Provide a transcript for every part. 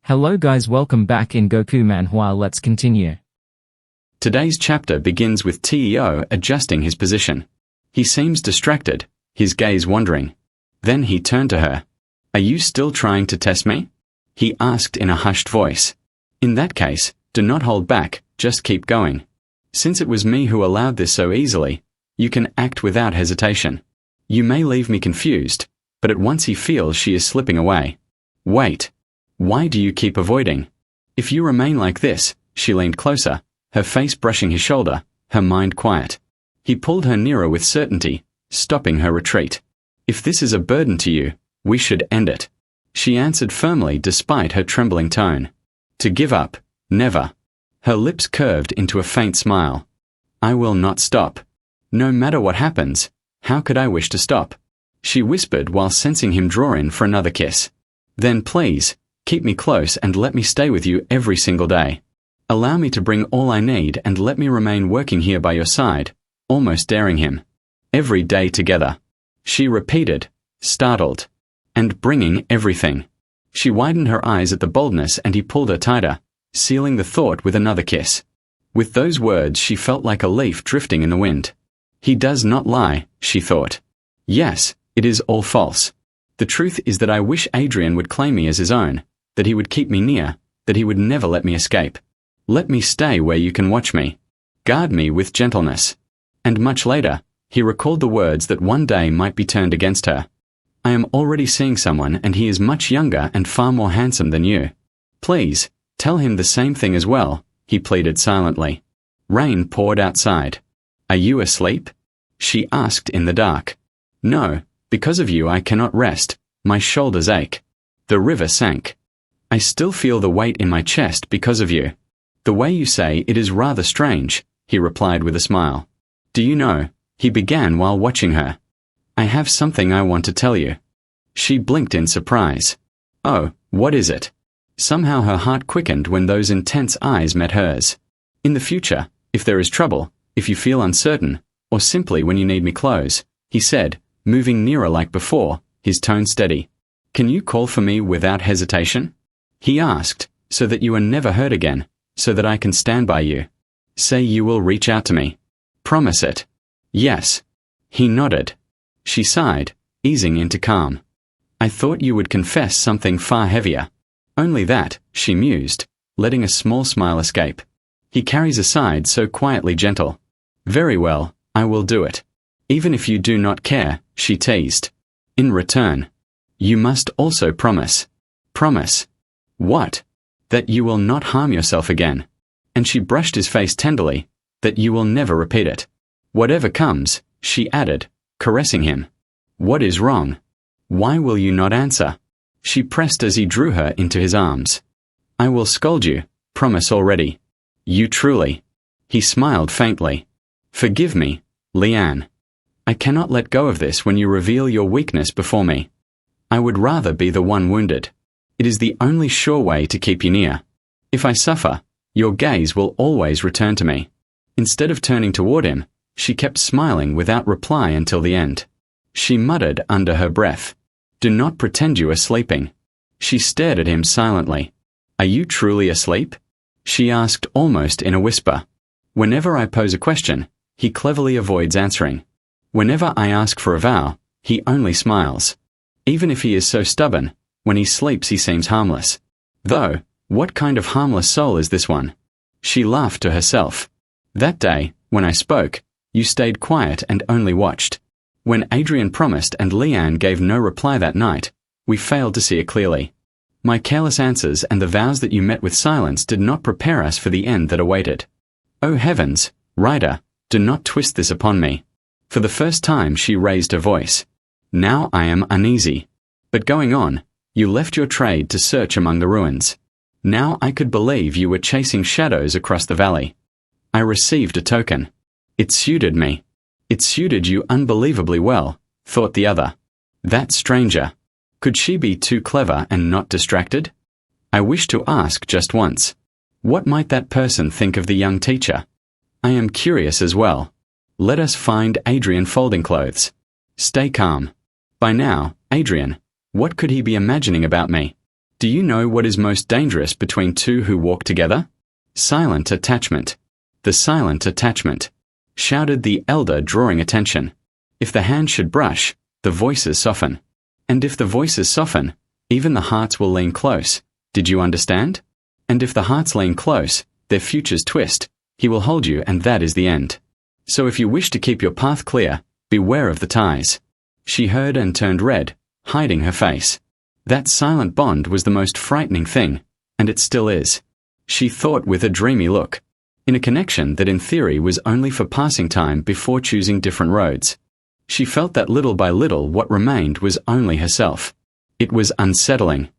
Hello guys, welcome back in Goku Manhwa. Let's continue. Today's chapter begins with Teo adjusting his position. He seems distracted, his gaze wandering. Then he turned to her. "Are you still trying to test me?" he asked in a hushed voice. "In that case, do not hold back, just keep going. Since it was me who allowed this so easily, you can act without hesitation. You may leave me confused, but at once he feels she is slipping away. Wait. Why do you keep avoiding? If you remain like this," she leaned closer, her face brushing his shoulder, her mind quiet. He pulled her nearer with certainty, stopping her retreat. "If this is a burden to you, we should end it," she answered firmly despite her trembling tone. "To give up, never." Her lips curved into a faint smile. "I will not stop. No matter what happens, how could I wish to stop?" she whispered while sensing him draw in for another kiss. "Then please, keep me close and let me stay with you every single day. Allow me to bring all I need and let me remain working here by your side," almost daring him. "Every day together," she repeated, startled. "And bringing everything." She widened her eyes at the boldness and he pulled her tighter, sealing the thought with another kiss. With those words she felt like a leaf drifting in the wind. He does not lie, she thought. Yes, it is all false. The truth is that I wish Adrian would claim me as his own, that he would keep me near, that he would never let me escape. Let me stay where you can watch me. Guard me with gentleness. And much later, he recalled the words that one day might be turned against her. "I am already seeing someone and he is much younger and far more handsome than you. Please, tell him the same thing as well," he pleaded silently. Rain poured outside. "Are you asleep?" she asked in the dark. "No, because of you I cannot rest, my shoulders ache." The river sank. "I still feel the weight in my chest because of you." "The way you say it is rather strange," he replied with a smile. "Do you know," he began while watching her. "I have something I want to tell you." She blinked in surprise. "Oh, what is it?" Somehow her heart quickened when those intense eyes met hers. "In the future, if there is trouble, if you feel uncertain, or simply when you need me close," he said, moving nearer like before, his tone steady. "Can you call for me without hesitation?" He asked, "So that you are never hurt again, so that I can stand by you. Say you will reach out to me. Promise it." "Yes." He nodded. She sighed, easing into calm. "I thought you would confess something far heavier." "Only that," she mused, letting a small smile escape. "He carries a side so quietly gentle." "Very well, I will do it. Even if you do not care," she teased. "In return, you must also promise." "Promise." "What?" "That you will not harm yourself again." And she brushed his face tenderly. "That you will never repeat it. Whatever comes," she added, caressing him. "What is wrong? Why will you not answer?" She pressed as he drew her into his arms. "I will scold you, promise already." "You truly?" He smiled faintly. "Forgive me, Leanne. I cannot let go of this when you reveal your weakness before me. I would rather be the one wounded. It is the only sure way to keep you near. If I suffer, your gaze will always return to me." Instead of turning toward him, she kept smiling without reply until the end. She muttered under her breath, "Do not pretend you are sleeping." She stared at him silently. "Are you truly asleep?" she asked almost in a whisper. Whenever I pose a question, he cleverly avoids answering. Whenever I ask for a vow, he only smiles. Even if he is so stubborn, when he sleeps he seems harmless. Though, what kind of harmless soul is this one? She laughed to herself. "That day, when I spoke, you stayed quiet and only watched. When Adrian promised and Leanne gave no reply that night, we failed to see it clearly. My careless answers and the vows that you met with silence did not prepare us for the end that awaited. Oh heavens, Ryder, do not twist this upon me." For the first time she raised her voice. "Now I am uneasy. But going on, you left your trade to search among the ruins. Now I could believe you were chasing shadows across the valley. I received a token. It suited me. It suited you unbelievably well," thought the other. That stranger. Could she be too clever and not distracted? I wish to ask just once. What might that person think of the young teacher? I am curious as well. Let us find Adrian folding clothes. Stay calm. By now, Adrian, what could he be imagining about me? Do you know what is most dangerous between two who walk together? Silent attachment. The silent attachment, shouted the elder, drawing attention. If the hands should brush, the voices soften. And if the voices soften, even the hearts will lean close. Did you understand? And if the hearts lean close, their futures twist. He will hold you, and that is the end. So if you wish to keep your path clear, beware of the ties. She heard and turned red, hiding her face. That silent bond was the most frightening thing, and it still is. She thought with a dreamy look. In a connection that in theory was only for passing time before choosing different roads. She felt that little by little what remained was only herself. It was unsettling.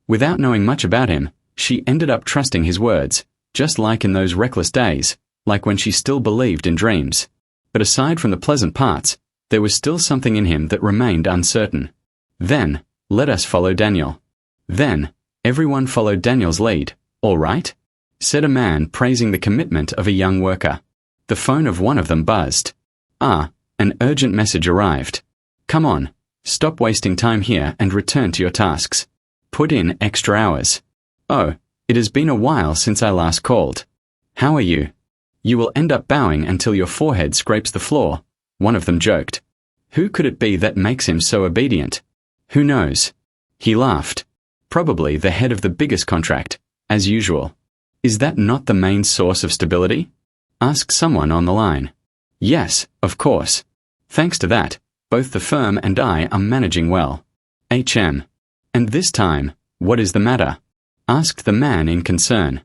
Without knowing much about him, she ended up trusting his words, just like in those reckless days, like when she still believed in dreams. But aside from the pleasant parts, there was still something in him that remained uncertain. Then, let us follow Daniel. Then, everyone followed Daniel's lead. All right? Said a man praising the commitment of a young worker. The phone of one of them buzzed. An urgent message arrived. Come on, stop wasting time here and return to your tasks. Put in extra hours. Oh, it has been a while since I last called. How are you? You will end up bowing until your forehead scrapes the floor, one of them joked. Who could it be that makes him so obedient? Who knows? He laughed. Probably the head of the biggest contract, as usual. Is that not the main source of stability? Asked someone on the line. Yes, of course. Thanks to that, both the firm and I are managing well. HM. And this time, what is the matter? Asked the man in concern.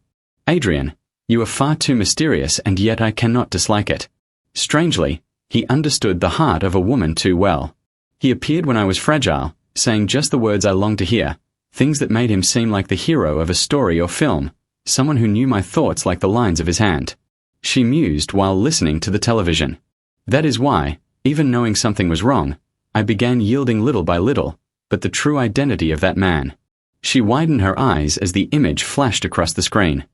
Adrian, you are far too mysterious, and yet I cannot dislike it. Strangely, he understood the heart of a woman too well. He appeared when I was fragile, saying just the words I longed to hear, things that made him seem like the hero of a story or film, someone who knew my thoughts like the lines of his hand. She mused while listening to the television. That is why, even knowing something was wrong, I began yielding little by little, but the true identity of that man. She widened her eyes as the image flashed across the screen.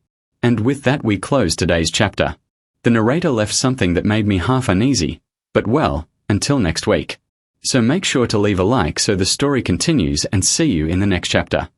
And with that we close today's chapter. The narrator left something that made me half uneasy, but well, until next week. So make sure to leave a like so the story continues, and see you in the next chapter.